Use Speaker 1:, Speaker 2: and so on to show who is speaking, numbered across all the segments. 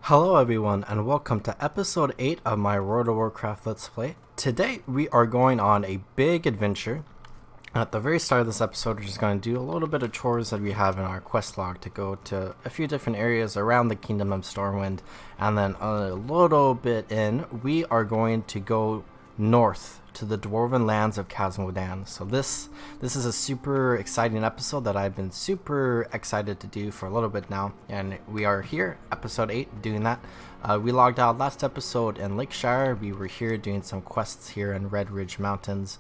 Speaker 1: Hello everyone and welcome to episode 8 of my World of Warcraft Let's Play. Today we are going on a big adventure. At the very start of this episode we're just going to do a little bit of chores that we have in our quest log to go to a few different areas around the Kingdom of Stormwind, and then a little bit in we are going to go north to the Dwarven lands of Khaz Modan. So this is a super exciting episode that I've been super excited to do for a little bit now, and we are here, episode 8, doing that. We logged out last episode in Lakeshire. We were here doing some quests here in Red Ridge Mountains,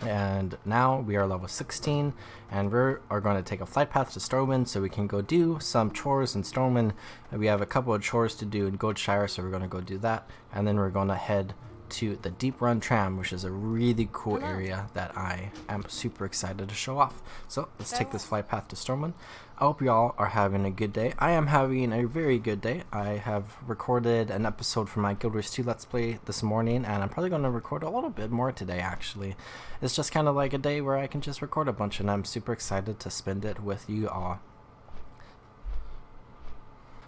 Speaker 1: and now we are level 16 and we are going to take a flight path to Stormwind so we can go do some chores in Stormwind. We have a couple of chores to do in Goldshire, so we're going to go do that, and then we're going to head to the Deep Run Tram, which is a really cool area that I am super excited to show off. So let's take this flight path to Stormwind. I hope you all are having a good day. I am having a very good day. I have recorded an episode for my Guild Wars 2 Let's Play this morning, and I'm probably going to record a little bit more today actually. It's just kind of like a day where I can just record a bunch, and I'm super excited to spend it with you all.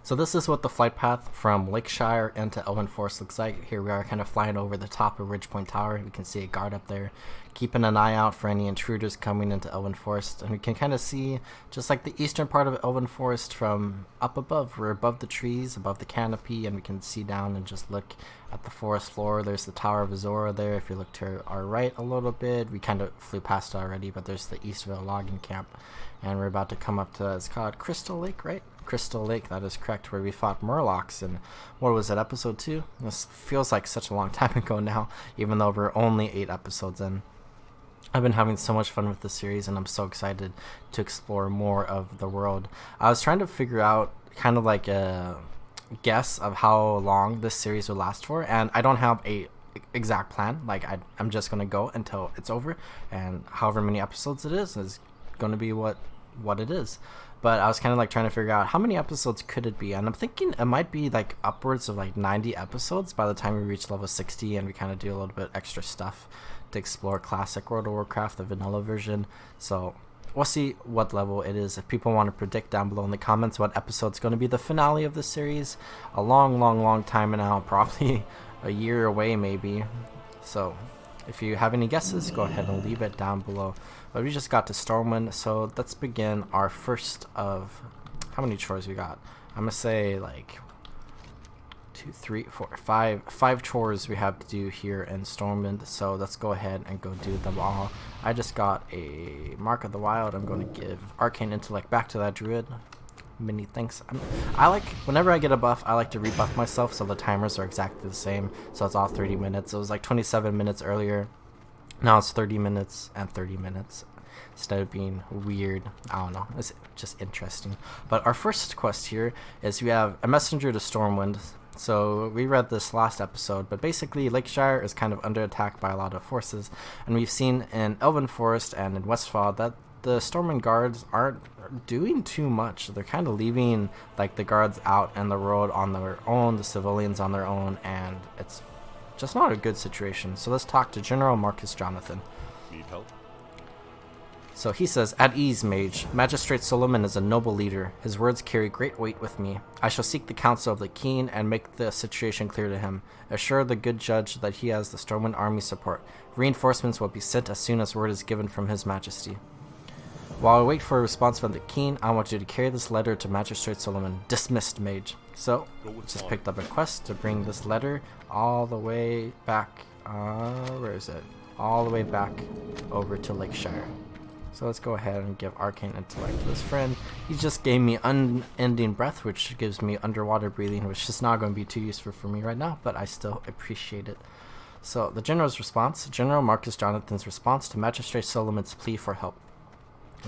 Speaker 1: So this is what the flight path from Lakeshire into Elven Forest looks like. Here we are kind of flying over the top of Ridgepoint Tower. We can see a guard up there keeping an eye out for any intruders coming into Elven Forest. And we can kind of see just like the eastern part of Elven Forest from up above. We're above the trees, above the canopy, and we can see down and just look at the forest floor. There's the Tower of Azora there. If you look to our right a little bit, we kind of flew past it already, but there's the Eastville logging camp. And we're about to come up to, it's called Crystal Lake, right? Crystal Lake, that is correct, where we fought Murlocs in, what was it, episode 2? This feels like such a long time ago now, even though we're only 8 episodes in. I've been having so much fun with this series, and I'm so excited to explore more of the world. I was trying to figure out kind of like a guess of how long this series will last for, and I don't have a exact plan. Like I'm just going to go until it's over, and however many episodes it is going to be what it is. But I was kind of like trying to figure out how many episodes could it be, and I'm thinking it might be like upwards of like 90 episodes by the time we reach level 60 and we kind of do a little bit extra stuff to explore classic World of Warcraft, the vanilla version. So we'll see what level it is. If people want to predict down below in the comments what episode's going to be the finale of the series, a long time now, probably a year away maybe. So if you have any guesses, go ahead and leave it down below. But we just got to Stormwind, so let's begin our first of, how many chores we got? I'm gonna say like 2, 3, 4, 5 chores we have to do here in Stormwind. So let's go ahead and go do them all. I just got a Mark of the Wild. I'm going to give Arcane Intellect back to that druid. Many thanks. I like, whenever I get a buff, I like to rebuff myself so the timers are exactly the same. So it's all 30 minutes. It was like 27 minutes earlier. Now it's 30 minutes and 30 minutes instead of being weird. I don't know. It's just interesting. But our first quest here is we have a messenger to Stormwind. So we read this last episode, but basically Lakeshire is kind of under attack by a lot of forces. And we've seen in Elven Forest and in Westfall that the Stormwind guards aren't doing too much. They're kind of leaving like the guards out in the road on their own, the civilians on their own, and it's just not a good situation. So let's talk to General Marcus Jonathan.
Speaker 2: Need help?
Speaker 1: So he says, "At ease, Mage. Magistrate Solomon is a noble leader. His words carry great weight with me. I shall seek the counsel of the king and make the situation clear to him. Assure the good judge that he has the Stormwind army support. Reinforcements will be sent as soon as word is given from his majesty. While I wait for a response from the king, I want you to carry this letter to Magistrate Solomon. Dismissed, Mage." So, just picked up a quest to bring this letter all the way back, where is it? All the way back over to Lakeshire. So let's go ahead and give Arcane Intellect to this friend. He just gave me Unending Breath, which gives me underwater breathing, which is not going to be too useful for me right now, but I still appreciate it. So, the General's response. General Marcus Jonathan's response to Magistrate Solomon's plea for help.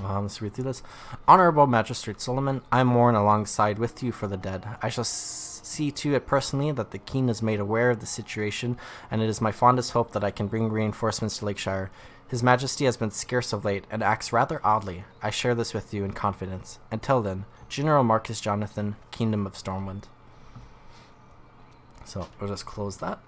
Speaker 1: Let's read through this. "Honorable Magistrate Solomon, I mourn alongside with you for the dead. I shall see to it personally that the king is made aware of the situation, and it is my fondest hope that I can bring reinforcements to Lakeshire. His Majesty has been scarce of late and acts rather oddly. I share this with you in confidence. Until then, General Marcus Jonathan, Kingdom of Stormwind." So we'll just close that.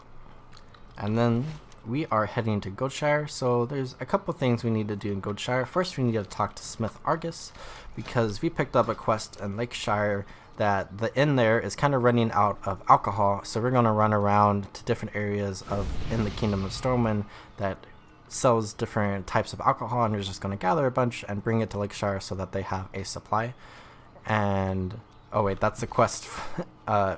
Speaker 1: And then we are heading to Goldshire, so there's a couple things we need to do in Goldshire. First, we need to talk to Smith Argus, because we picked up a quest in Lakeshire that the inn there is kind of running out of alcohol, so we're going to run around to different areas in the Kingdom of Stormwind that sells different types of alcohol, and we're just going to gather a bunch and bring it to Lakeshire so that they have a supply. And oh wait, that's the quest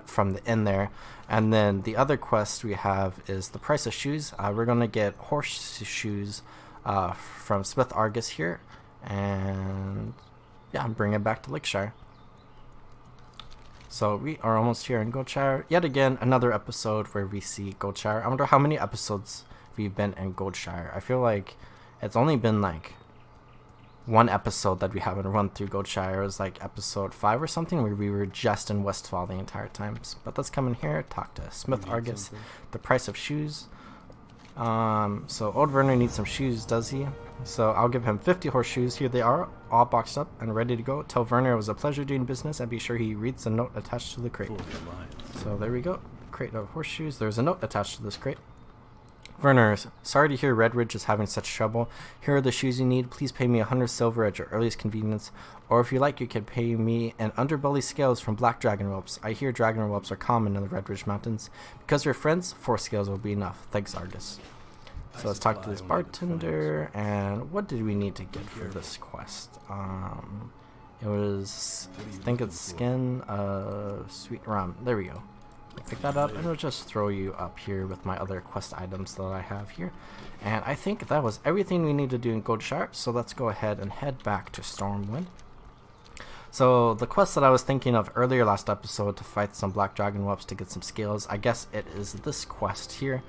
Speaker 1: from the inn there. And then the other quest we have is the price of shoes. We're going to get horseshoes from Smith Argus here, and yeah, bring it back to Lakeshire. So we are almost here in Goldshire. Yet again, another episode where we see Goldshire. I wonder how many episodes we've been in Goldshire. I feel like it's only been like one episode that we haven't run through Goldshire. It was like episode 5 or something where we were just in Westfall the entire time. But let's come in here, talk to Smith Argus, the price of shoes. So old Werner needs some shoes, does he? So I'll give him 50 horseshoes. Here they are, all boxed up and ready to go. Tell Werner it was a pleasure doing business, and be sure he reads the note attached to the crate. So there we go, crate of horseshoes. There's a note attached to this crate. Werner, sorry to hear Redridge is having such trouble. Here are the shoes you need. Please pay me 100 silver at your earliest convenience, or if you like, you can pay me an underbelly scales from black dragon whelps. I hear dragon whelps are common in the Redridge Mountains. Because we're friends, 4 scales will be enough. Thanks, Argus. So let's talk to this bartender. And what did we need to get for this quest? It was, I think it's skin sweet rum. There we go. Pick that up, and it'll just throw you up here with my other quest items that I have here. And I think that was everything we need to do in Goldshire, so let's go ahead and head back to Stormwind. So the quest that I was thinking of earlier last episode to fight some black dragon whelps to get some scales, I guess it is this quest here.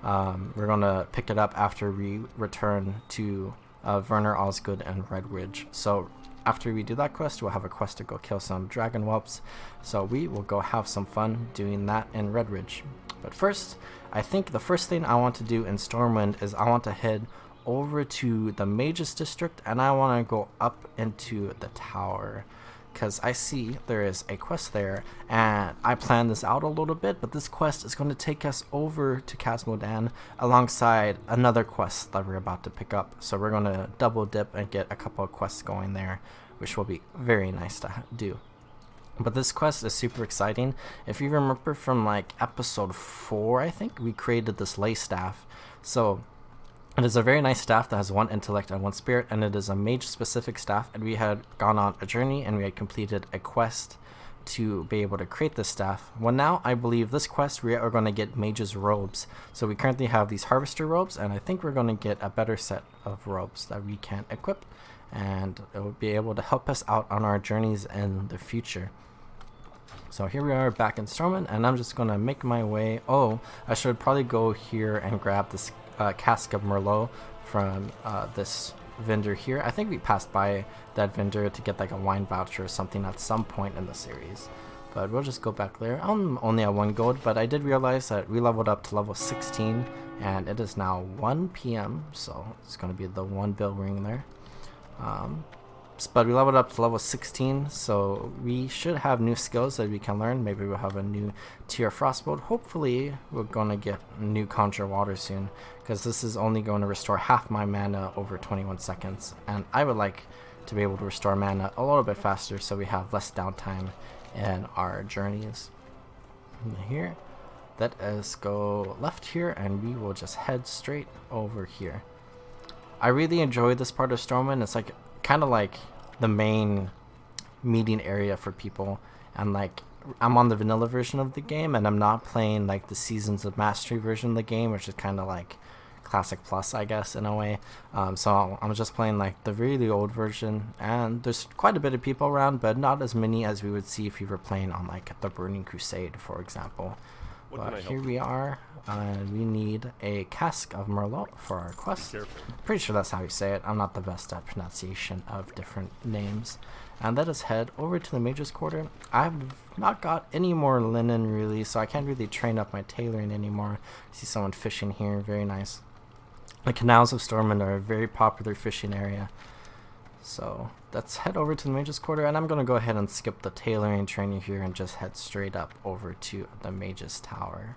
Speaker 1: We're going to pick it up after we return to Werner Osgood and Redridge. So after we do that quest, we'll have a quest to go kill some dragon whelps. So we will go have some fun doing that in Redridge. But first, I think the first thing I want to do in Stormwind is I want to head over to the Mage's District, and I want to go up into the tower. Because I see there is a quest there, and I planned this out a little bit, but this quest is going to take us over to Khaz Modan alongside another quest that we're about to pick up. So we're going to double dip and get a couple of quests going there, which will be very nice to do. But this quest is super exciting. If you remember from like episode 4, I think, we created this lay staff. So it is a very nice staff that has 1 intellect and 1 spirit, and it is a mage specific staff, and we had gone on a journey and we had completed a quest to be able to create this staff. Well, now I believe this quest we are going to get mage's robes. So we currently have these harvester robes, and I think we're going to get a better set of robes that we can equip, and it will be able to help us out on our journeys in the future. So here we are back in Stormwind, and I'm just going to make my way. Oh, I should probably go here and grab this cask of Merlot from this vendor here. I think we passed by that vendor to get like a wine voucher or something at some point in the series, but we'll just go back there. I'm only at 1 gold, but I did realize that we leveled up to level 16, and it is now 1 p.m, so it's going to be the 1 bell ring there. But we leveled up to level 16, so we should have new skills that we can learn. Maybe we'll have a new tier frostbolt. Hopefully we're going to get new conjure water soon, because this is only going to restore half my mana over 21 seconds, and I would like to be able to restore mana a little bit faster so we have less downtime in our journeys. Here, let us go left here, and we will just head straight over here. I really enjoy this part of Stormwind. It's like kind of like the main meeting area for people, and like I'm on the vanilla version of the game, and I'm not playing like the Seasons of Mastery version of the game, which is kind of like Classic Plus, I guess, in a way. So I'm just playing like the really old version, and there's quite a bit of people around, but not as many as we would see if you were playing on like the Burning Crusade, for example. But here we are, and we need a cask of Merlot for our quest. Pretty sure that's how you say it. I'm not the best at pronunciation of different names. And let us head over to the Mage's Quarter. I've not got any more linen really, so I can't really train up my tailoring anymore. I see someone fishing here, very nice. The canals of Stormwind are a very popular fishing area. So let's head over to the Mage's Quarter, and I'm going to go ahead and skip the tailoring training here and just head straight up over to the Mage's Tower.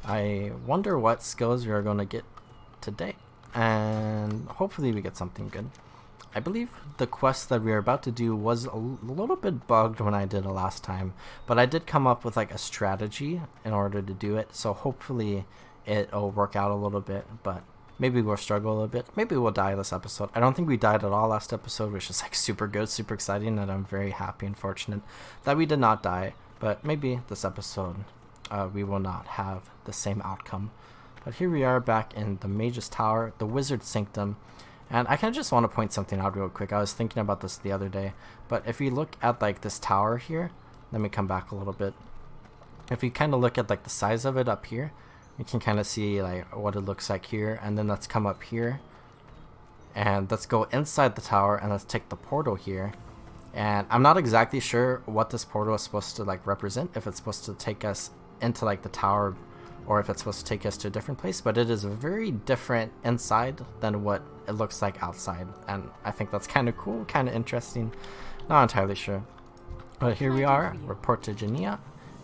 Speaker 1: I wonder what skills we are going to get today, and hopefully we get something good. I believe the quest that we are about to do was a little bit bugged when I did it last time, but I did come up with like a strategy in order to do it, so hopefully it'll work out a little bit, but maybe we'll struggle a little bit. Maybe we'll die this episode. I don't think we died at all last episode, which is like super good, super exciting, and I'm very happy and fortunate that we did not die, but maybe this episode we will not have the same outcome. But here we are back in the Mage's Tower, the Wizard Sanctum. And I kind of just want to point something out real quick. I was thinking about this the other day, but if you look at like this tower here, let me come back a little bit. If you kind of look at like the size of it up here, you can kind of see like what it looks like here, and then let's come up here and let's go inside the tower and let's take the portal here. And I'm not exactly sure what this portal is supposed to like represent, if it's supposed to take us into like the tower or if it's supposed to take us to a different place, but it is very different inside than what it looks like outside, and I think that's kind of cool, kind of interesting. Not entirely sure, but here we are, report to Genia,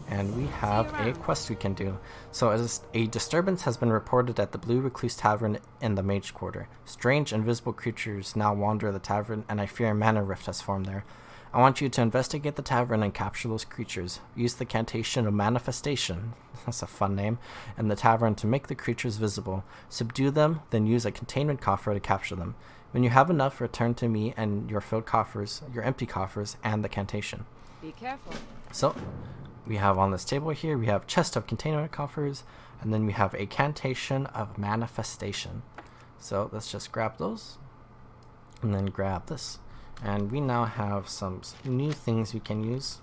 Speaker 1: and we have a quest we can do. So as a disturbance has been reported at the Blue Recluse Tavern in the Mage Quarter. Strange invisible creatures now wander the tavern, and I fear a mana rift has formed there. I want you to investigate the tavern and capture those creatures. Use the Conditional Manifestation, that's a fun name, in the tavern to make the creatures visible. Subdue them, then use a containment coffer to capture them. When you have enough, return to me and your filled coffers, your empty coffers, and the cantation.
Speaker 2: Be careful.
Speaker 1: So, we have on this table here, we have chest of containment coffers, and then we have a cantation of manifestation. So let's just grab those, and then grab this. And we now have some new things we can use.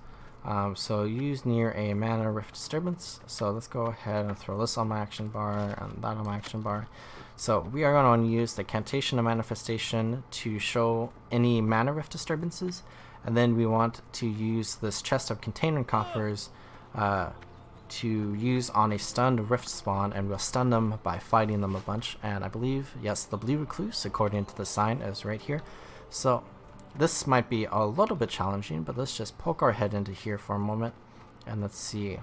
Speaker 1: So use near a mana rift disturbance. So let's go ahead and throw this on my action bar and that on my action bar. So we are going to use the Cantation of Manifestation to show any mana rift disturbances. And then we want to use this chest of containment coffers to use on a stunned rift spawn, and we'll stun them by fighting them a bunch. And I believe, yes, the Blue Recluse, according to the sign, is right here. So this might be a little bit challenging, but let's just poke our head into here for a moment and let's see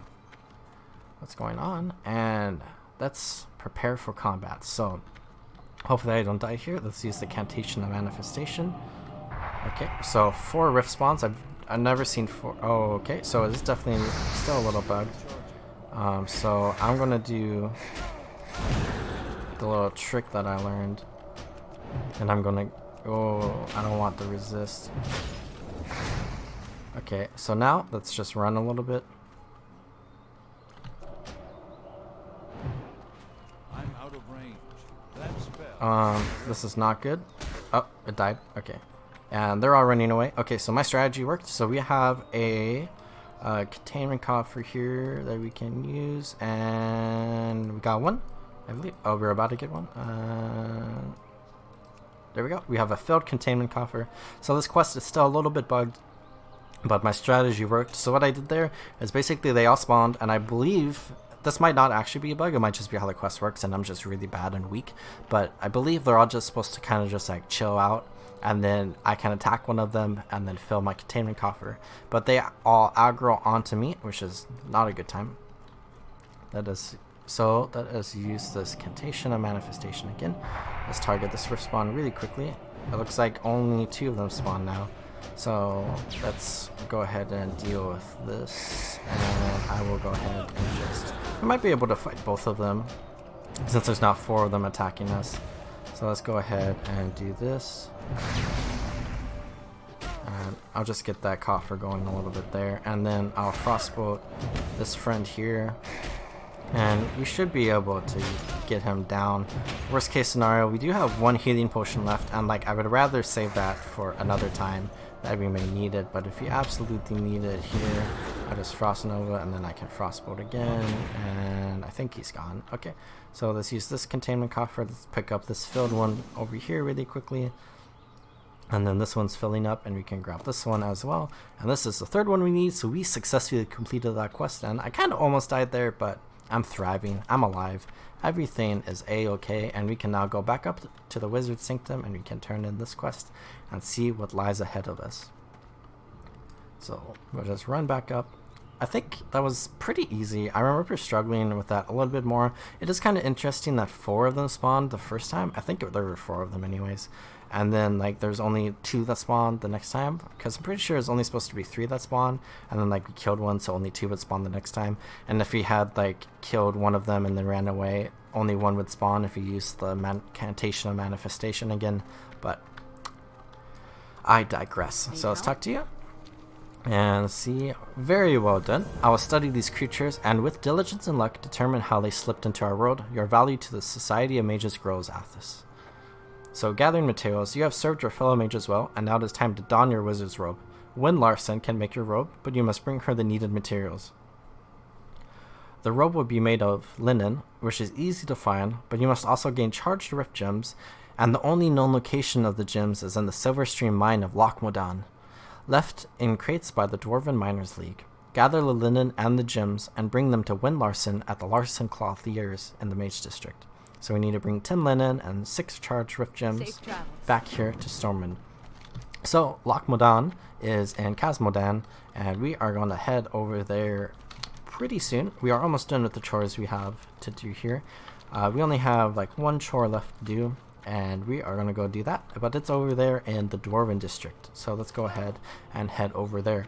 Speaker 1: what's going on, and let's prepare for combat. So hopefully I don't die here. Let's use the Cantation of Manifestation. Okay, so 4 rift spawns. I've never seen 4. Oh, okay, so it's definitely still a little bugged. So I'm gonna do the little trick that I learned, and I'm gonna, oh, I don't want the resist. Okay, so now let's just run a little bit.
Speaker 3: I'm out of range. That spell.
Speaker 1: This is not good. Oh, it died. Okay, and they're all running away. Okay, so my strategy worked. So we have a containment coffer here that we can use, and we got one, I believe. Oh, we're about to get one. There we go. We have a filled containment coffer. So this quest is still a little bit bugged, but my strategy worked. So what I did there is basically they all spawned, and I believe this might not actually be a bug. It might just be how the quest works, and I'm just really bad and weak. But I believe they're all just supposed to kind of just like chill out, and then I can attack one of them and then fill my containment coffer. But they all aggro onto me, which is not a good time. So that is use this Cantation of Manifestation again. Let's target this rift spawn really quickly. It looks like only 2 of them spawn now. So let's go ahead and deal with this, and I will go ahead and just, I might be able to fight both of them since there's not 4 of them attacking us. So let's go ahead and do this, and I'll just get that coffer going a little bit there, and then I'll frostbolt this friend here, and we should be able to get him down. Worst case scenario, we do have 1 healing potion left, and like I would rather save that for another time that we may need it, but if you absolutely need it here, I just Frost Nova, and then I can Frostbolt again, and I think he's gone. Okay, so let's use this containment coffer. Let's pick up this filled one over here really quickly, and then this one's filling up, and we can grab this one as well, and this is the 3rd one we need. So we successfully completed that quest, and I kind of almost died there, but I'm thriving, I'm alive, everything is a-okay, and we can now go back up to the Wizard Sanctum, and we can turn in this quest and see what lies ahead of us. So we'll just run back up. I think that was pretty easy. I remember struggling with that a little bit more. It is kind of interesting that 4 of them spawned the first time. I think there were 4 of them anyways, and then like there's only 2 that spawn the next time, because I'm pretty sure it's only supposed to be 3 that spawn, and then like we killed one, so only 2 would spawn the next time. And if we had like killed one of them and then ran away, only 1 would spawn if you used the Conditional Manifestation again. But I digress. So let's talk to you. And see, very well done. I will study these creatures, and with diligence and luck determine how they slipped into our world. Your value to the Society of Mages grows, Athos. So gathering materials, you have served your fellow mages well, and now it is time to don your wizard's robe. Win Larson can make your robe, but you must bring her the needed materials. The robe will be made of linen, which is easy to find, but you must also gain charged rift gems, and the only known location of the gems is in the Silver Stream mine of Loch Modan, left in crates by the Dwarven Miners League. Gather the linen and the gems, and bring them to Win Larson at the Larson Clothiers in the Mage District. So we need to bring 10 linen and 6 charged rift gems back here to Stormwind. So Loch Modan is in Khaz Modan, and we are going to head over there pretty soon. We are almost done with the chores we have to do here. We only have like 1 chore left to do, and we are going to go do that, but it's over there in the Dwarven District. So let's go ahead and head over there.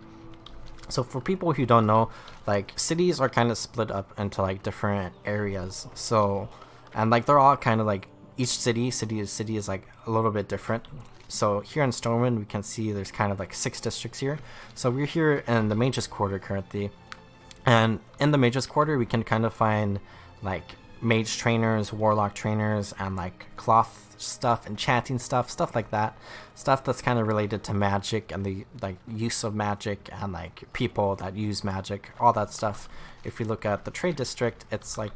Speaker 1: So for people who don't know, like cities are kind of split up into like different areas. So, and like they're all kind of like, each city is like a little bit different. So here in Stormwind we can see there's kind of like 6 districts here. So we're here in the Mage's Quarter currently, and in the Mage's Quarter we can kind of find like mage trainers, warlock trainers, and like cloth stuff, enchanting stuff like that. Stuff that's kind of related to magic and the like use of magic, and like people that use magic, all that stuff. If you look at the trade district, it's like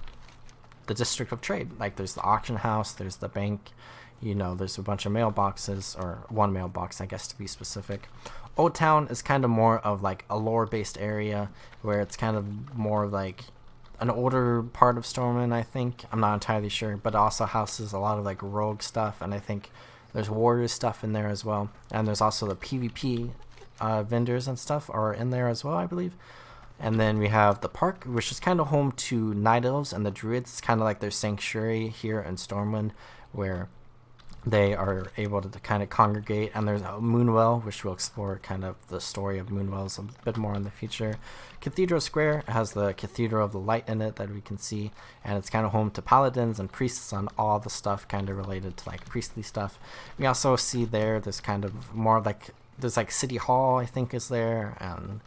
Speaker 1: the district of trade. Like there's the auction house, there's the bank, you know, there's a bunch of mailboxes, or 1 mailbox I guess to be specific. Old Town is kind of more of like a lore based area, where it's kind of more like an older part of Stormwind, I think. I'm not entirely sure, but it also houses a lot of like rogue stuff, and I think there's warrior stuff in there as well. And there's also the PvP vendors and stuff are in there as well, I believe. And then we have the park, which is kind of home to night elves and the druids. It's kind of like their sanctuary here in Stormwind, where they are able to kind of congregate. And there's a Moonwell, which we'll explore kind of the story of Moonwells a bit more in the future. Cathedral Square has the Cathedral of the Light in it that we can see, and it's kind of home to paladins and priests and all the stuff kind of related to like priestly stuff. We also see there's kind of more like, there's like City Hall I think is there, and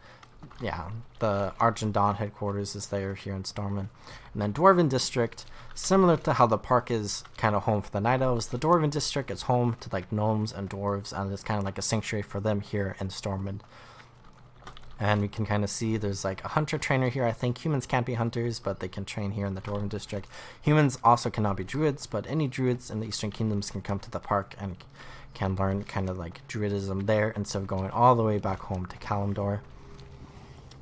Speaker 1: yeah, the Argent Dawn headquarters is there here in Stormwind. And then Dwarven District, similar to how the park is kind of home for the Night Elves, the Dwarven District is home to like gnomes and dwarves, and it's kind of like a sanctuary for them here in Stormwind. And we can kind of see there's like a hunter trainer here. I think humans can't be hunters, but they can train here in the Dwarven District. Humans also cannot be druids, but any druids in the Eastern Kingdoms can come to the park and can learn kind of like druidism there, instead of going all the way back home to Kalimdor.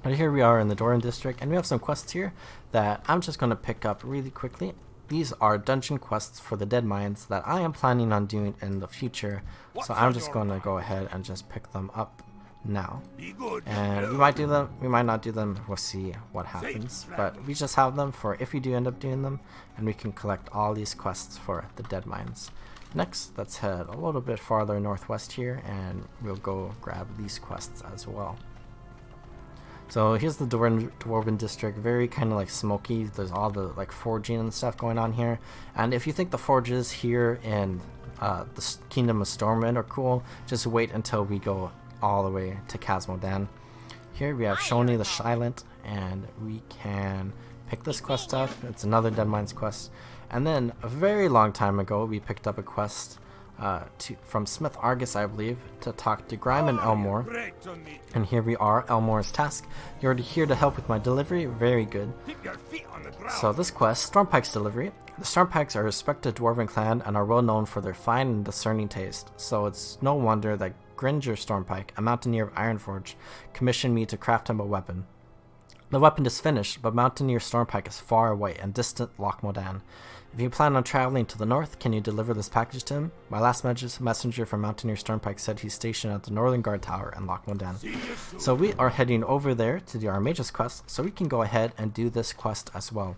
Speaker 1: But here we are in the Dwarven District, and we have some quests here that I'm just going to pick up really quickly. These are dungeon quests for the Dead Mines that I am planning on doing in the future, so I'm just going to go ahead and just pick them up now. And we might do them, we might not do them, we'll see what happens, but we just have them for if we do end up doing them, and we can collect all these quests for the Dead Mines. Next, let's head a little bit farther northwest here, and we'll go grab these quests as well. So here's the Dwarven District, very kind of like smoky. There's all the like forging and stuff going on here. And if you think the forges here in the Kingdom of Stormwind are cool, just wait until we go all the way to Khaz Modan. Here we have Shoni the Silent, and we can pick this quest up. It's another Dead Mines quest. And then a very long time ago, we picked up a quest from Smith Argus, I believe, to talk to Grime and Elmore. And here we are, Elmore's task. You're here to help with my delivery. Very good. So this quest, Stormpike's delivery. The Stormpikes are a respected dwarven clan and are well known for their fine and discerning taste. So it's no wonder that Gringer Stormpike, a mountaineer of Ironforge, commissioned me to craft him a weapon. The weapon is finished, but Mountaineer Stormpike is far away and distant Loch Modan. If you plan on traveling to the north, can you deliver this package to him? My last messenger from Mountaineer Stormpike said he's stationed at the Northern Guard Tower in Loch Modan. So we are heading over there to do our Mage's quest, so we can go ahead and do this quest as well.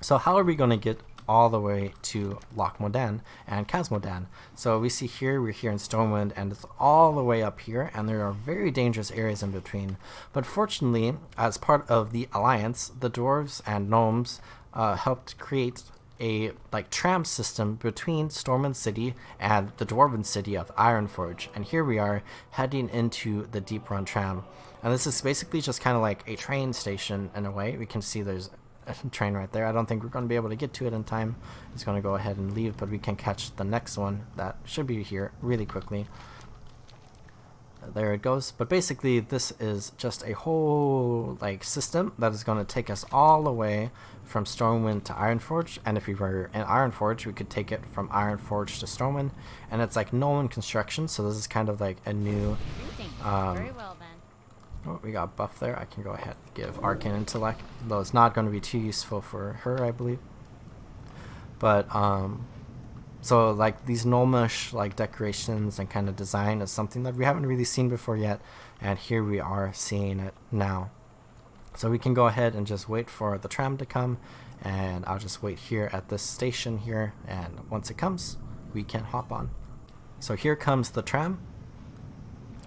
Speaker 1: So how are we going to get all the way to Loch Modan and Khaz Modan. So we see here, we're here in Stormwind, and it's all the way up here, and there are very dangerous areas in between. But fortunately, as part of the Alliance, the Dwarves and Gnomes helped create a tram system between Stormwind City and the Dwarven city of Ironforge. And here we are heading into the Deep Run Tram. And this is basically just kind of like a train station in a way. We can see there's a train right there. I don't think we're going to be able to get to it in time. It's going to go ahead and leave, but we can catch the next one that should be here really quickly. There it goes. But basically this is just a whole system that is going to take us all the way from Stormwind to Ironforge. And if we were in Ironforge, we could take it from Ironforge to Stormwind. And it's Nolan construction, so this is kind of a new
Speaker 2: Very well then.
Speaker 1: Oh, we got buff there. I can go ahead and give Arcane Intellect, though it's not going to be too useful for her, I believe. But so these gnomish decorations and kind of design is something that we haven't really seen before yet, and here we are seeing it now. So we can go ahead and just wait for the tram to come, and I'll just wait here at this station here, and once it comes, we can hop on. So here comes the tram.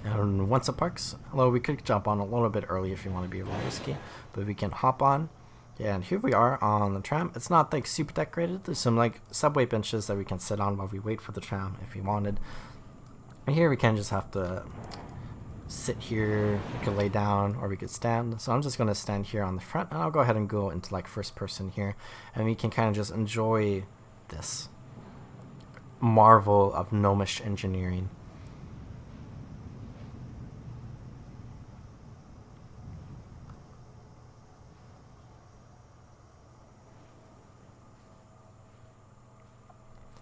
Speaker 1: And once it parks, although we could jump on a little bit early if you want to be a little risky, but we can hop on. And here we are on the tram. It's not super decorated. There's some subway benches that we can sit on while we wait for the tram if we wanted. And here we can just have to sit here. We could lay down or we could stand. So I'm just going to stand here on the front, and I'll go ahead and go into first person here, and we can kind of just enjoy this marvel of gnomish engineering.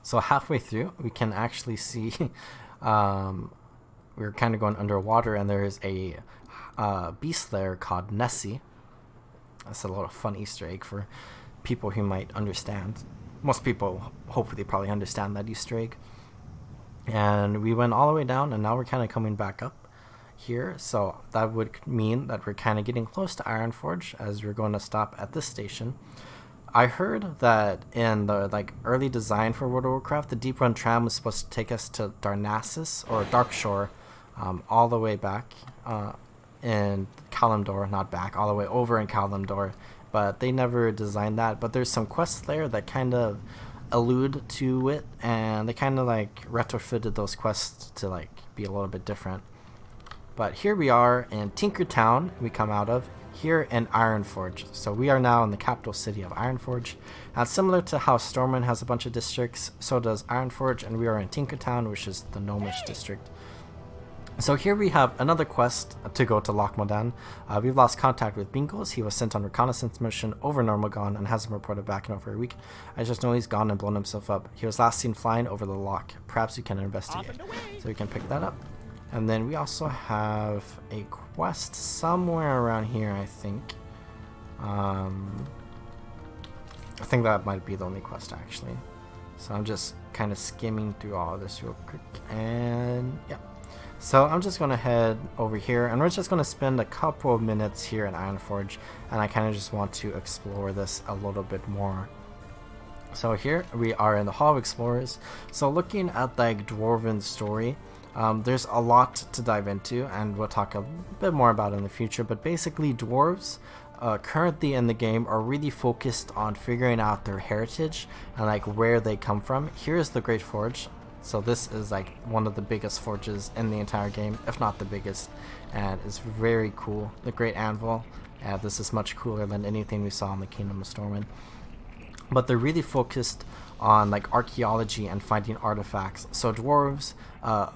Speaker 1: So halfway through, we can actually see we're kind of going underwater, and there is a beast there called Nessie. That's a little fun Easter egg for people who might understand. Most people hopefully probably understand that Easter egg. And we went all the way down, and now we're kind of coming back up here. So that would mean that we're kind of getting close to Ironforge, as we're going to stop at this station. I heard that in the early design for World of Warcraft, the Deep Run Tram was supposed to take us to Darnassus or Darkshore, all the way back in Kalimdor, not back, all the way over in Kalimdor, but they never designed that. But there's some quests there that kind of allude to it, and they kind of retrofitted those quests to be a little bit different. But here we are in Tinkertown, we come out of, here in Ironforge. So we are now in the capital city of Ironforge. Now, similar to how Stormwind has a bunch of districts, so does Ironforge, and we are in Tinkertown, which is the gnomish district. So here we have another quest to go to Loch Modan. We've lost contact with Bingles. He was sent on reconnaissance mission over Normogon and hasn't reported back in over a week. I just know he's gone and blown himself up. He was last seen flying over the loch. Perhaps we can investigate. So we can pick that up. And then we also have a quest somewhere around here, I think. I think that might be the only quest, actually. So I'm just kind of skimming through all of this real quick. And yeah. So I'm just going to head over here, and we're just going to spend a couple of minutes here in Ironforge. And I kind of just want to explore this a little bit more. So here we are in the Hall of Explorers. So looking at Dwarven story, there's a lot to dive into, and we'll talk a bit more about it in the future. But basically, dwarves currently in the game are really focused on figuring out their heritage and where they come from. Here's the Great Forge. So this is one of the biggest forges in the entire game, if not the biggest, and it's very cool. The Great Anvil. This is much cooler than anything we saw in the Kingdom of Stormwind. But they're really focused on archaeology and finding artifacts. So dwarves, a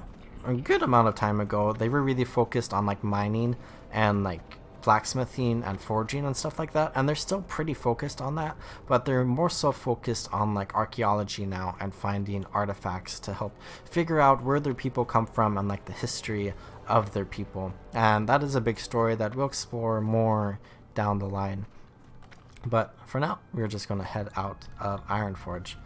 Speaker 1: good amount of time ago, they were really focused on mining and blacksmithing and forging and stuff like that, and they're still pretty focused on that, but they're more so focused on archaeology now and finding artifacts to help figure out where their people come from and the history of their people. And that is a big story that we'll explore more down the line. But for now, we're just going to head out of Ironforge.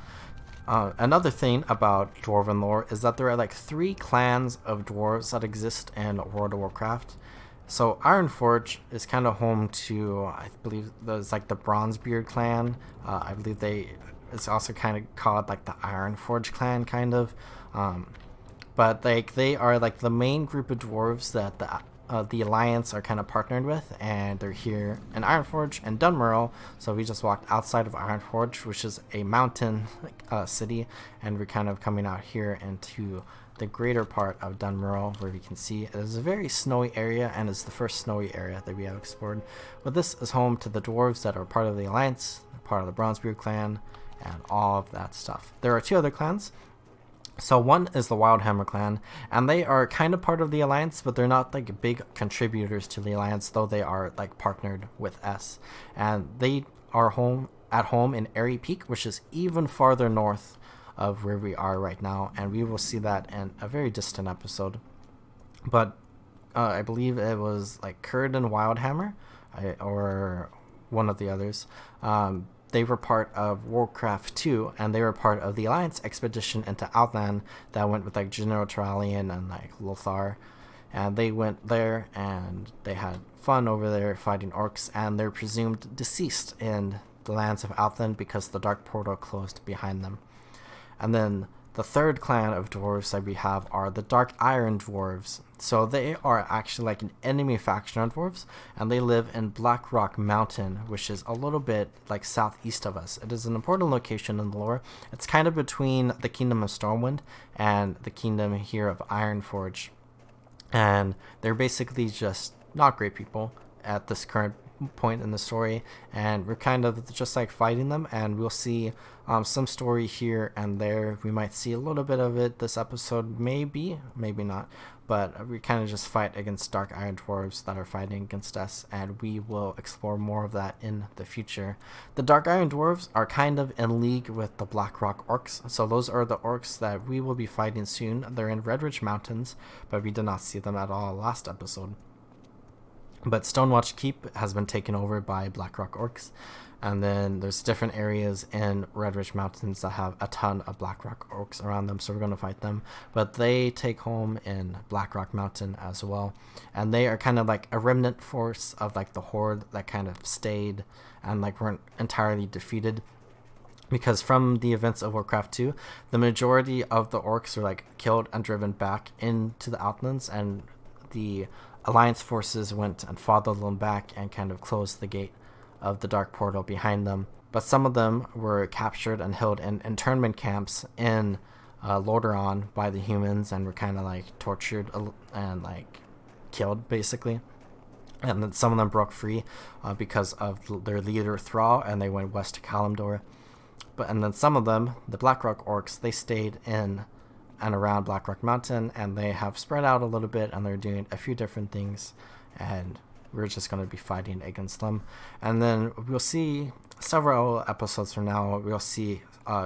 Speaker 1: Another thing about Dwarven lore is that there are 3 clans of dwarves that exist in World of Warcraft. So Ironforge is kind of home to, I believe, there's the Bronzebeard clan. I believe they it's also kind of called like the Ironforge clan, kind of. But like they are like the main group of dwarves that the Alliance are kind of partnered with, and they're here in Ironforge and Dunmerle. So we just walked outside of Ironforge, which is a mountain city, and we're kind of coming out here into the greater part of Dunmerle, where we can see it is a very snowy area, and it's the first snowy area that we have explored. But this is home to the dwarves that are part of the Alliance, part of the Bronzebeard clan, and all of that stuff. There are two other clans. So one is the Wildhammer clan, and they are kind of part of the Alliance, but they're not like big contributors to the Alliance, though they are like partnered with S. And they are at home in Airy Peak, which is even farther north of where we are right now, and we will see that in a very distant episode. But I believe it was like Kurd and Wildhammer, or one of the others. They were part of Warcraft 2, and they were part of the Alliance expedition into Outland that went with like General Terralion and like Lothar. And they went there and they had fun over there fighting orcs, and they're presumed deceased in the lands of Outland because the Dark Portal closed behind them. And then the third clan of dwarves that we have are the Dark Iron Dwarves. So they are actually like an enemy faction of dwarves, and they live in Blackrock Mountain, which is a little bit like southeast of us. It is an important location in the lore. It's kind of between the Kingdom of Stormwind and the Kingdom here of Ironforge. And they're basically just not great people at this current point in the story, and we're kind of just like fighting them, and we'll see some story here and there. We might see a little bit of it this episode, maybe not, but we kind of just fight against Dark Iron Dwarves that are fighting against us, and we will explore more of that in the future. The Dark Iron Dwarves are kind of in league with the Blackrock Orcs, so those are the orcs that we will be fighting soon. They're in Redridge Mountains, but we did not see them at all last episode. But Stonewatch Keep has been taken over by Blackrock Orcs, and then there's different areas in Redridge Mountains that have a ton of Blackrock Orcs around them, so we're going to fight them. But they take home in Blackrock Mountain as well, and they are kind of like a remnant force of like the Horde that kind of stayed and like weren't entirely defeated. Because from the events of Warcraft 2, the majority of the orcs were like killed and driven back into the Outlands, and the Alliance forces went and followed them back and kind of closed the gate of the Dark Portal behind them. But some of them were captured and held in internment camps in Lordaeron by the humans, and were kind of like tortured and like killed basically. And then some of them broke free because of their leader Thrall, and they went west to Kalimdor. And then some of them, the Blackrock Orcs, they stayed in and around Blackrock Mountain, and they have spread out a little bit, and they're doing a few different things, and we're just going to be fighting against them. And then we'll see several episodes from now, we'll see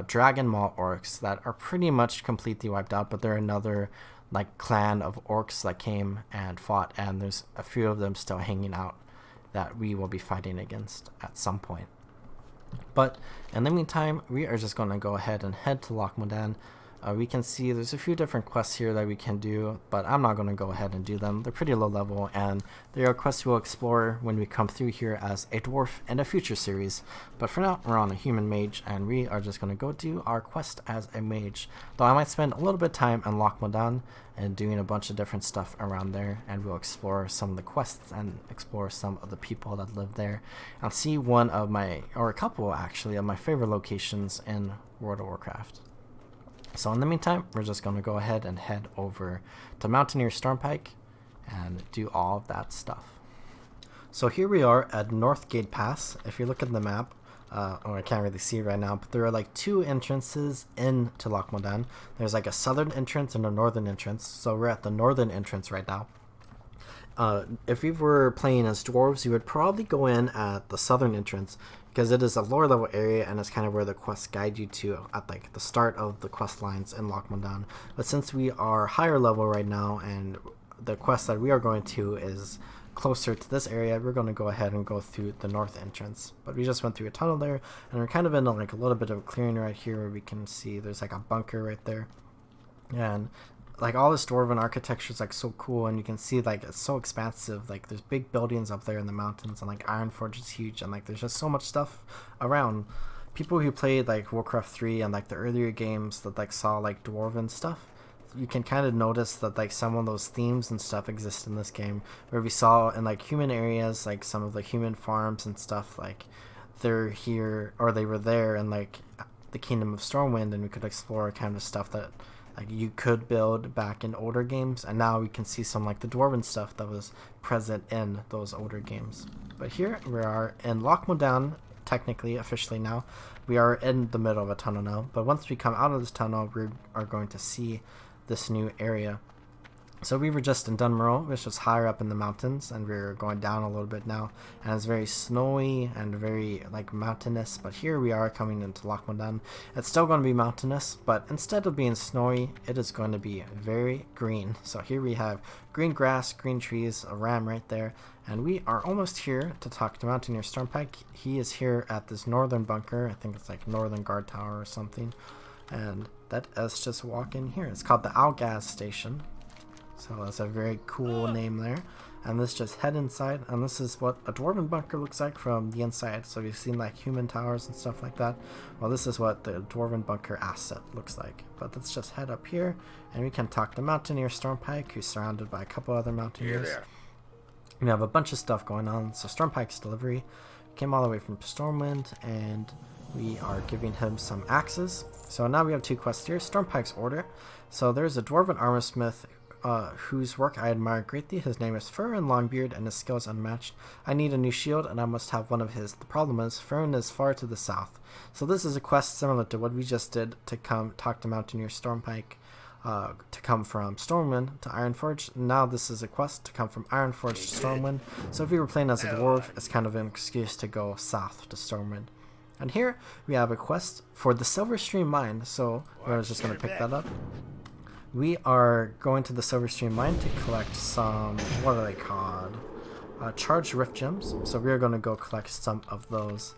Speaker 1: Dragon Maw Orcs that are pretty much completely wiped out, but they're another like clan of orcs that came and fought, and there's a few of them still hanging out that we will be fighting against at some point. But in the meantime, we are just going to go ahead and head to Loch Modan. We can see there's a few different quests here that we can do, but I'm not going to go ahead and do them. They're pretty low level, and they are quests we'll explore when we come through here as a dwarf in a future series. But for now, we're on a human mage, and we are just going to go do our quest as a mage. Though I might spend a little bit of time in Loch Modan and doing a bunch of different stuff around there, and we'll explore some of the quests and explore some of the people that live there, and see one of my, or a couple actually, of my favorite locations in World of Warcraft. So in the meantime, we're just going to go ahead and head over to Mountaineer Stormpike and do all of that stuff. So here we are at Northgate Pass. If you look at the map, I can't really see right now, but there are like two entrances into Loch Modan. There's like a southern entrance and a northern entrance. So we're at the northern entrance right now. If we were playing as dwarves, you would probably go in at the southern entrance, because it is a lower level area, and it's kind of where the quests guide you to at like the start of the quest lines in Loch Modan. But since we are higher level right now, and the quest that we are going to is closer to this area, we're going to go ahead and go through the north entrance. But we just went through a tunnel there, and we're kind of in like a little bit of a clearing right here where we can see there's like a bunker right there. And like all this dwarven architecture is like so cool, and you can see like it's so expansive. Like there's big buildings up there in the mountains, and like Ironforge is huge, and like there's just so much stuff around. people who played like Warcraft 3 and like the earlier games that like saw like Dwarven stuff, you can kind of notice that like some of those themes and stuff exist in this game, where we saw in like human areas, like some of the human farms and stuff, like they're here or they were there in like the Kingdom of Stormwind, and we could explore kind of stuff that like you could build back in older games, and now we can see some like the Dwarven stuff that was present in those older games. But here we are in Loch Modan, technically, officially now. We are in the middle of a tunnel now, but once we come out of this tunnel, we are going to see this new area. So we were just in Dunmerle, which was higher up in the mountains, and we're going down a little bit now, and it's very snowy and very like mountainous. But here we are coming into Loch Modan. It's still going to be mountainous, but instead of being snowy, it is going to be very green. So here we have green grass, green trees, a ram right there, and we are almost here to talk to Mountaineer Stormpike. He is here at this northern bunker. I think it's like Northern Guard Tower or something, and that is just walk in here. It's called the Algaz Station. So that's a very cool name there. And let's just head inside, and this is what a dwarven bunker looks like from the inside. So you've seen like human towers and stuff like that. Well, this is what the dwarven bunker asset looks like. But let's just head up here, and we can talk to Mountaineer Stormpike, who's surrounded by a couple other mountaineers. We have a bunch of stuff going on. So Stormpike's delivery came all the way from Stormwind, and we are giving him some axes. So now we have two quests here. Stormpike's order. So there's a dwarven armorsmith whose work I admire greatly. His name is Furin Longbeard, and his skill is unmatched. I need a new shield, and I must have one of his. The problem is, Furin is far to the south. So this is a quest similar to what we just did to come talk to Mountaineer Stormpike, to come from Stormwind to Ironforge. Now this is a quest to come from Ironforge to Stormwind. So if we were playing as a dwarf, it's kind of an excuse to go south to Stormwind. And here we have a quest for the Silverstream Mine, so we're just going to pick that up. We are going to the Silverstream Mine to collect some, what are they called? Charged Rift Gems. So we are going to go collect some of those.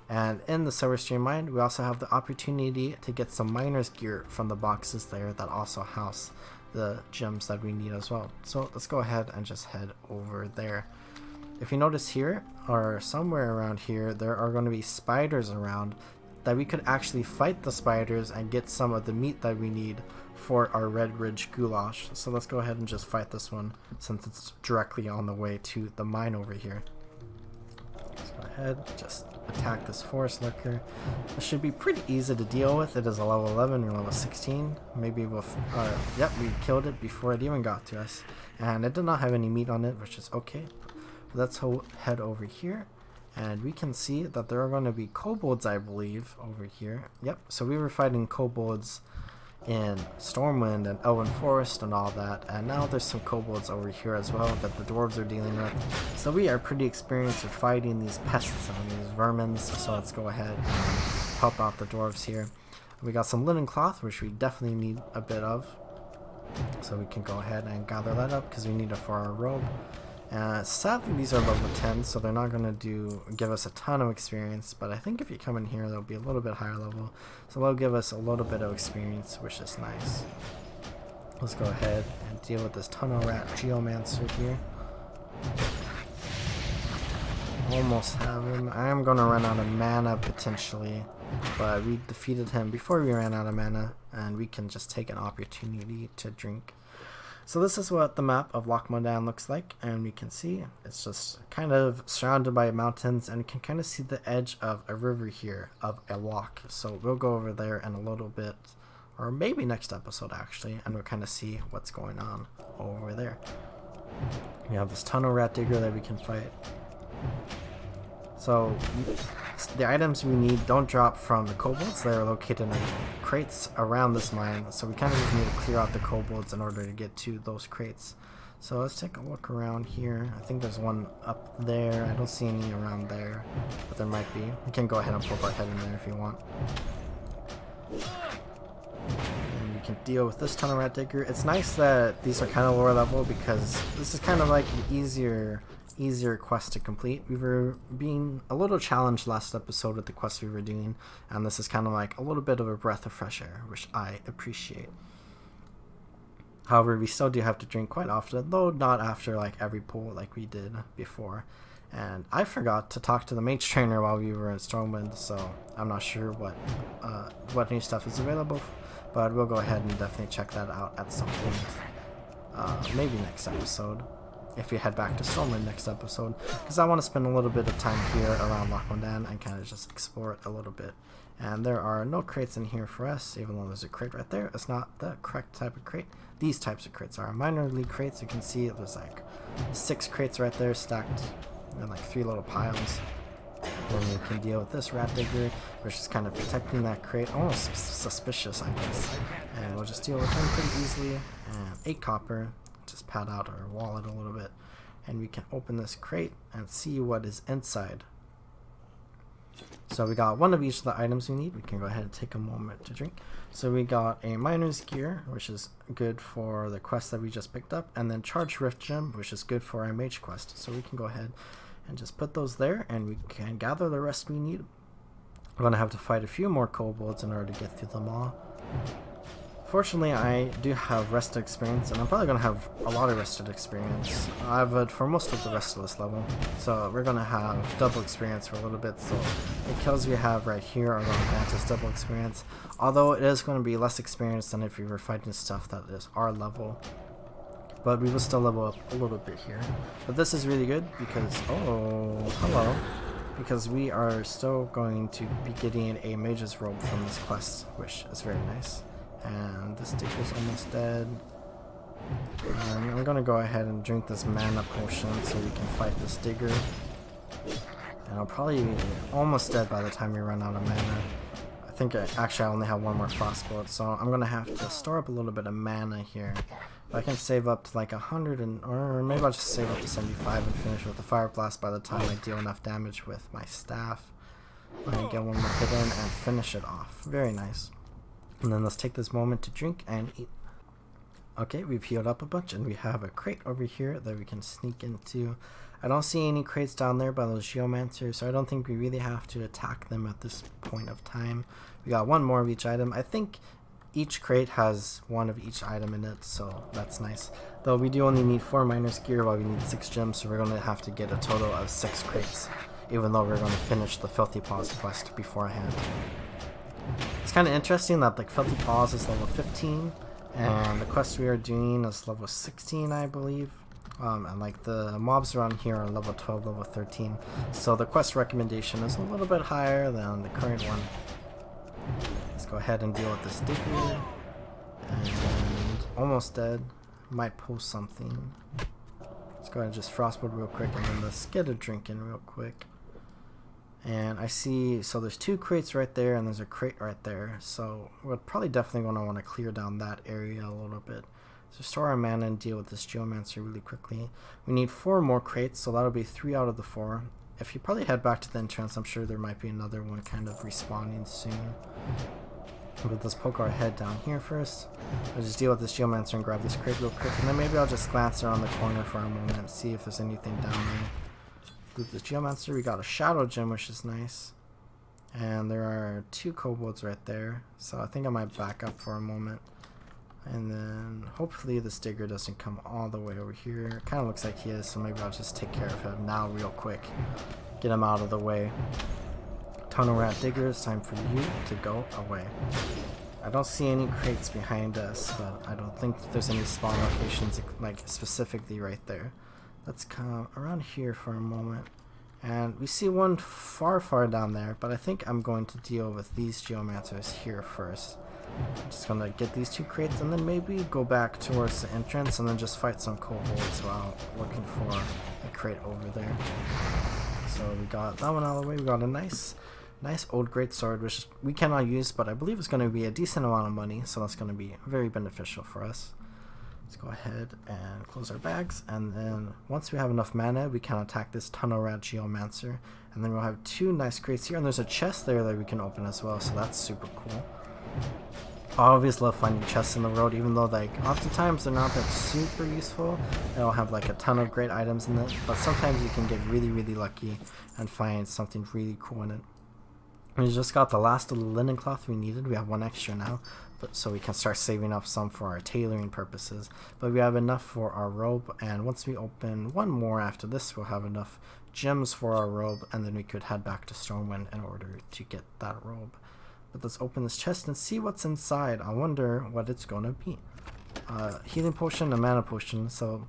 Speaker 1: And in the Silverstream Mine, we also have the opportunity to get some miner's gear from the boxes there that also house the gems that we need as well. So let's go ahead and just head over there. If you notice here, or somewhere around here, there are going to be spiders around that we could actually fight the spiders and get some of the meat that we need for our Red Ridge goulash. So let's go ahead and just fight this one, since it's directly on the way to the mine over here. Let's go ahead, just attack this forest lurker. It should be pretty easy to deal with. It is a level 11, we're level 16. Maybe we'll, yep, we killed it before it even got to us. And it did not have any meat on it, which is okay. Let's head over here, and we can see that there are going to be kobolds, I believe, over here. Yep, so we were fighting kobolds in Stormwind and Elven Forest and all that, and now there's some kobolds over here as well that the dwarves are dealing with. So we are pretty experienced with fighting these pests and these vermins, so let's go ahead and help out the dwarves here. We got some linen cloth, which we definitely need a bit of, so we can go ahead and gather that up because we need it for our robe. Sadly, these are level 10, so they're not going to give us a ton of experience, but I think if you come in here, they'll be a little bit higher level, so they'll give us a little bit of experience, which is nice. Let's go ahead and deal with this tunnel rat geomancer here. Almost have him. I am going to run out of mana potentially, but we defeated him before we ran out of mana, and we can just take an opportunity to drink. So this is what the map of Loch Modan looks like, and we can see it's just kind of surrounded by mountains, and we can kind of see the edge of a river here, of a loch. So we'll go over there in a little bit, or maybe next episode actually, and we'll kind of see what's going on over there. We have this tunnel rat digger that we can fight. So the items we need don't drop from the kobolds. They are located in crates around this mine, so we kind of just need to clear out the kobolds in order to get to those crates. So let's take a look around here. I think there's one up there. I don't see any around there, but there might be. We can go ahead and poke our head in there if you want. And we can deal with this tunnel rat digger. It's nice that these are kind of lower level because this is kind of like an easier quest to complete. We were being a little challenged last episode with the quests we were doing, and this is kind of like a little bit of a breath of fresh air, which I appreciate. However, we still do have to drink quite often, though not after like every pull like we did before. And I forgot to talk to the mage trainer while we were in Stormwind, so I'm not sure what new stuff is available, but we'll go ahead and definitely check that out at some point. Maybe next episode, if we head back to Stormwind next episode, because I want to spend a little bit of time here around Loch Modan and kind of just explore it a little bit. And there are no crates in here for us, even though there's a crate right there. It's not the correct type of crate. These types of crates are minor league crates. You can see there's like 6 crates right there stacked in like 3 little piles. Then you can deal with this rat digger, which is kind of protecting that crate. Almost suspicious, I guess. And we'll just deal with him pretty easily. And 8 copper. Just pad out our wallet a little bit. And we can open this crate and see what is inside. So we got one of each of the items we need. We can go ahead and take a moment to drink. So we got a miner's gear, which is good for the quest that we just picked up, and then charge rift gem, which is good for our mage quest. So we can go ahead and just put those there, and we can gather the rest we need. We're gonna have to fight a few more kobolds in order to get through them all. Fortunately, I do have rested experience, and I'm probably going to have a lot of rested experience. I've had for most of the rest of this level, so we're going to have double experience for a little bit. So the kills we have right here are going to grant us double experience, although it is going to be less experience than if we were fighting stuff that is our level. But we will still level up a little bit here. But this is really good because, oh, hello. Because we are still going to be getting a mage's robe from this quest, which is very nice. And this digger's almost dead. And I'm gonna go ahead and drink this mana potion so we can fight this digger. And I'll probably be almost dead by the time we run out of mana. I think actually I only have one more frost bullet, so I'm gonna have to store up a little bit of mana here. If I can save up to like 100 or maybe I'll just save up to 75 and finish with the fire blast by the time I deal enough damage with my staff. I'm gonna get one more hit in and finish it off. Very nice. And then let's take this moment to drink and eat. Okay, we've healed up a bunch and we have a crate over here that we can sneak into. I don't see any crates down there by those geomancers, so I don't think we really have to attack them at this point of time. We got one more of each item. I think each crate has one of each item in it, so that's nice. Though we do only need 4 miner's gear while we need 6 gems, so we're going to have to get a total of 6 crates, even though we're going to finish the Filthy Paws quest beforehand. It's kind of interesting that like Filthy Paws is level 15 and the quest we are doing is level 16, I believe. And like the mobs around here are level 12, level 13. So the quest recommendation is a little bit higher than the current one. Let's go ahead and deal with this digger. And almost dead. Might pull something. Let's go ahead and just frostbolt real quick and then let's get a drink in real quick. And I see, so there's 2 crates right there and there's a crate right there. So we're probably definitely going to want to clear down that area a little bit. So store our mana and deal with this geomancer really quickly. We need 4 more crates, so that'll be 3 out of the 4. If you probably head back to the entrance, I'm sure there might be another one kind of respawning soon. But let's poke our head down here first. I'll just deal with this geomancer and grab this crate real quick. And then maybe I'll just glance around the corner for a moment and see if there's anything down there. With this geomancer, we got a shadow gem, which is nice. And there are 2 kobolds right there. So I think I might back up for a moment. And then hopefully this digger doesn't come all the way over here. It kind of looks like he is, so maybe I'll just take care of him now real quick. Get him out of the way. Tunnel rat digger, it's time for you to go away. I don't see any crates behind us, but I don't think there's any spawn locations like specifically right there. Let's come around here for a moment. And we see one far down there, but I think I'm going to deal with these geomancers here first. I'm just gonna get these 2 crates and then maybe go back towards the entrance and then just fight some kobolds while looking for a crate over there. So we got that one out of the way. We got a nice old greatsword, which we cannot use, but I believe it's going to be a decent amount of money, so that's going to be very beneficial for us. Let's go ahead and close our bags, and then once we have enough mana, we can attack this Tunnel Rat Geomancer, and then we'll have 2 nice crates here, and there's a chest there that we can open as well, so that's super cool. I always love finding chests in the road, even though like oftentimes they're not that super useful. They don't have like a ton of great items in it, but sometimes you can get really lucky and find something really cool in it. We just got the last of the linen cloth we needed. We have one extra now, but so we can start saving up some for our tailoring purposes. But we have enough for our robe, and once we open one more after this, we'll have enough gems for our robe, and then we could head back to Stormwind in order to get that robe. But let's open this chest and see what's inside. I wonder what it's gonna be. Healing potion and mana potion, so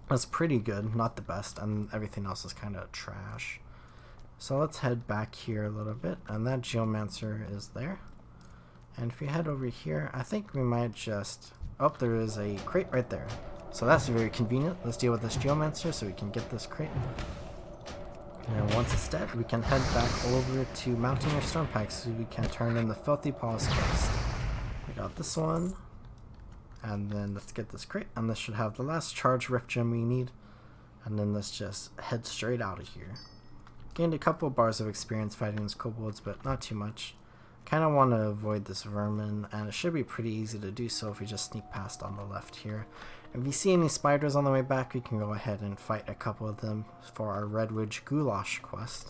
Speaker 1: that's pretty good, not the best, and everything else is kind of trash. So let's head back here a little bit, and that geomancer is there. And if we head over here, I think we might just... Oh, there is a crate right there. So that's very convenient. Let's deal with this geomancer so we can get this crate. And once it's dead, we can head back over to Mountaineer Stormpike so we can turn in the Filthy Paws quest. We got this one. And then let's get this crate, and this should have the last charge rift gem we need. And then let's just head straight out of here. Gained a couple of bars of experience fighting these kobolds, but not too much. Kind of want to avoid this vermin, and it should be pretty easy to do so if we just sneak past on the left here. If we see any spiders on the way back, we can go ahead and fight a couple of them for our Redwood Goulash quest.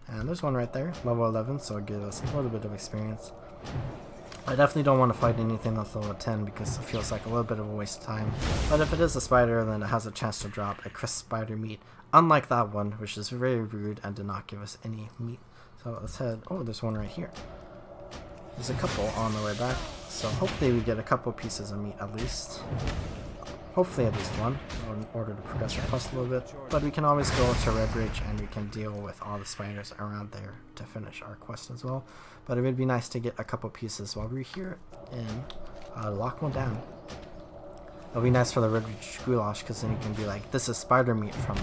Speaker 1: And there's one right there, level 11, so it'll give us a little bit of experience. I definitely don't want to fight anything that's level 10 because it feels like a little bit of a waste of time. But if it is a spider, then it has a chance to drop a crisp spider meat. Unlike that one, which is very rude and did not give us any meat. So let's head... Oh, there's one right here. There's a couple on the way back. So hopefully we get a couple pieces of meat at least. Hopefully at least one in order to progress our quest a little bit. But we can always go to Redridge and we can deal with all the spiders around there to finish our quest as well. But it would be nice to get a couple pieces while we're here in Loch Modan. It'll be nice for the Redridge Goulash because then you can be like, this is spider meat from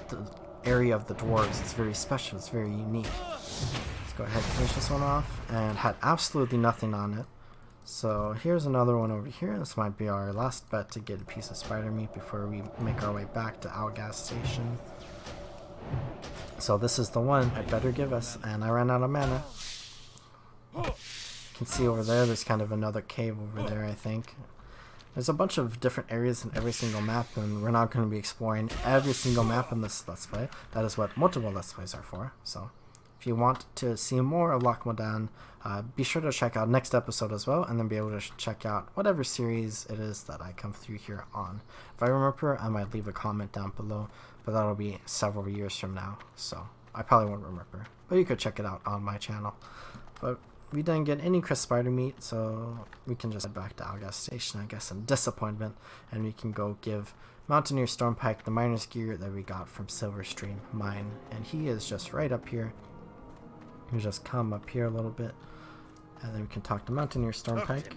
Speaker 1: the area of the dwarves. It's very special, it's very unique. Let's go ahead and finish this one off, and had absolutely nothing on it. So here's another one over here. This might be our last bet to get a piece of spider meat before we make our way back to our gas station. So this is the one it better give us, and I ran out of mana. You can see over there, there's kind of another cave over there, I think. There's a bunch of different areas in every single map, and we're not going to be exploring every single map in this Let's Play. That is what multiple Let's Plays are for. So if you want to see more of Loch Modan, be sure to check out next episode as well, and then be able to check out whatever series it is that I come through here on. If I remember, I might leave a comment down below, but that'll be several years from now, so I probably won't remember. But you could check it out on my channel. But we didn't get any crisp spider meat, so we can just head back to our gas station, I guess, in disappointment, and we can go give Mountaineer Stormpike the miner's gear that we got from Silverstream Mine, and he is just right up here. We just come up here a little bit, and then we can talk to Mountaineer Stormpike,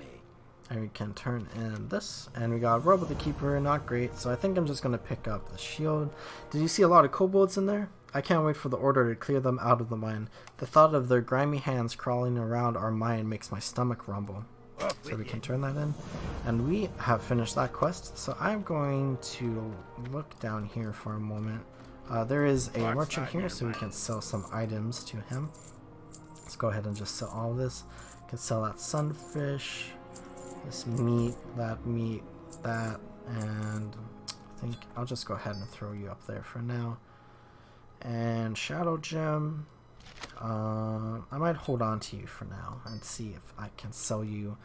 Speaker 1: and we can turn in this, and we got Robe of the Keeper, not great, so I think I'm just going to pick up the shield. Did you see a lot of kobolds in there? I can't wait for the order to clear them out of the mine. The thought of their grimy hands crawling around our mine makes my stomach rumble. So we can turn that in. And we have finished that quest, so I'm going to look down here for a moment. There is a merchant here, so we can sell some items to him. Let's go ahead and just sell all this. We can sell that sunfish, this meat, that, and I think I'll just go ahead and throw you up there for now. And Shadow Gem, I might hold on to you for now and see if I can sell you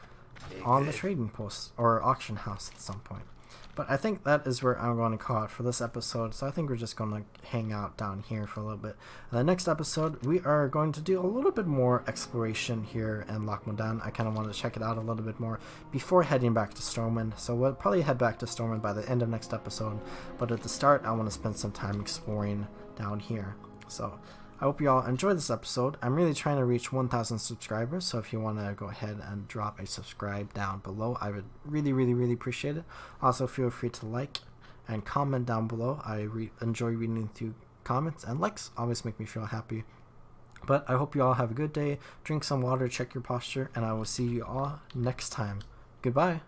Speaker 1: on the trading post or auction house at some point. But I think that is where I'm going to call it for this episode, so I think we're just going to hang out down here for a little bit. In the next episode, we are going to do a little bit more exploration here in Loch Modan. I kind of want to check it out a little bit more before heading back to Stormwind, so we'll probably head back to Stormwind by the end of next episode, but at the start, I want to spend some time exploring down here. So I hope you all enjoyed this episode. I'm really trying to reach 1,000 subscribers, so if you want to go ahead and drop a subscribe down below, I would really appreciate it. Also, feel free to like and comment down below. I enjoy reading through comments, and likes always make me feel happy. But I hope you all have a good day, drink some water, check your posture, and I will see you all next time. Goodbye.